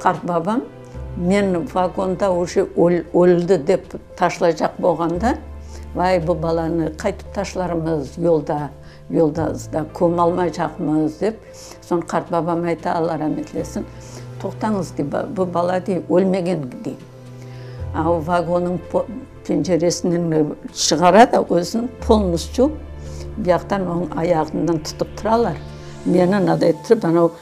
қарт бабам мен вагонда уже өлді деп ташлайжақ болғанда, вай, бұл баланы қайтып ташларымыз жолда көм алмай жақмыз деп, сон қарт бабам айта, Алла рахмет етсін, тоқтаңыз дей, бұл бала дей, өлмеген дей. Ау вагонның пенжересінен шығарады, өзін полностью бияқтан оның аяғынан тұтып тұралар. Мені надай тұрып, анау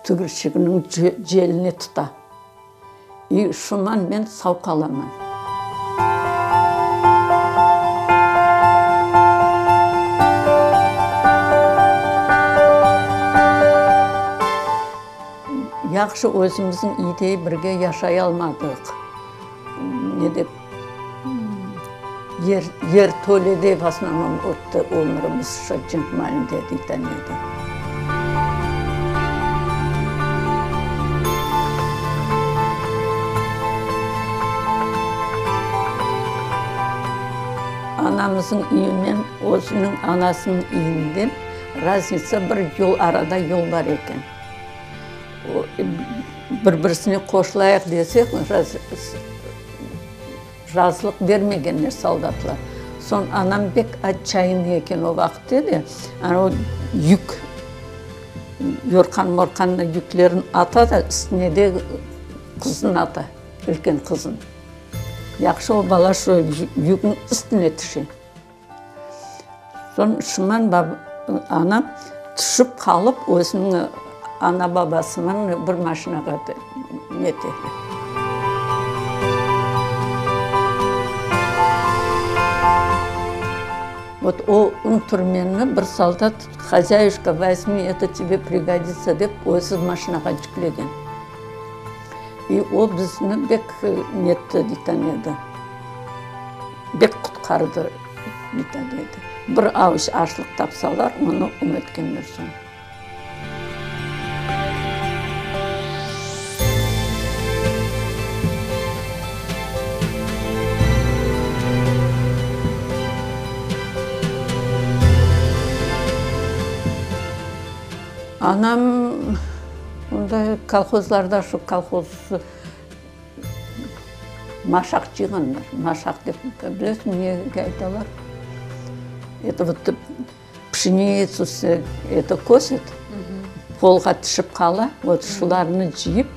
түгіршігінің желіне тұта. И шуман мен сау қаламын. Яқшы өзіміздің үйде бірге яшай алмадық. Не деп, ер төледе в основном өтті өміріміз жынтмайында дейтін еді. Анамыздың үйімен өзінің анасының үйінден разница бір арада жол бар екен. Бір-бірісіне қосылайық десек, жазылық бермегенler солдатлар. Сон анам бек отчаянный екен о вақыт еді. Анау жүк, yorkan-morkanla yüklерін атады, үстіне де қызын ата, үлкен қызын. Яқшы ол бала шо жүгін үстіне түшен. Сон шуман анам түшіп қалып, өзінің ана бабасымен бір машинаға нетеді. Вот он түрмені бір солдат, хозяюшка, возьми, это тебе пригодится деп, өзі машинаға жүклеген. И ол бізді бек нетті дейтін еді. Бек құтқарды дейтін еді. Бір ауыз ашылық тапсалар, оны үміткенлер сон. Anam kolxozlarda şu kolxoz maşaq жиғанlar. Maşaq деп білесің, неге айталар? Это вот пшеницу это косит, полға түшіп қала, вот шуларны жиып,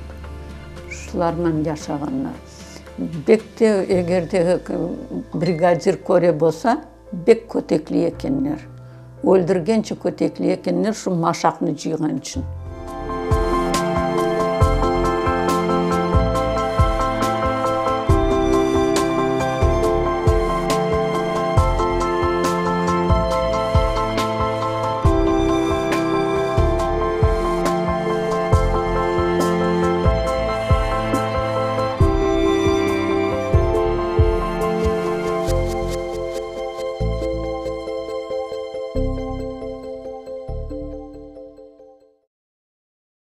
шулармен жашағанlar. Бекте егерде бригадир көре болса, бек көтеклі екенлер. Öldürgençe kötekli ekenler şu maşaqны жиған үшін.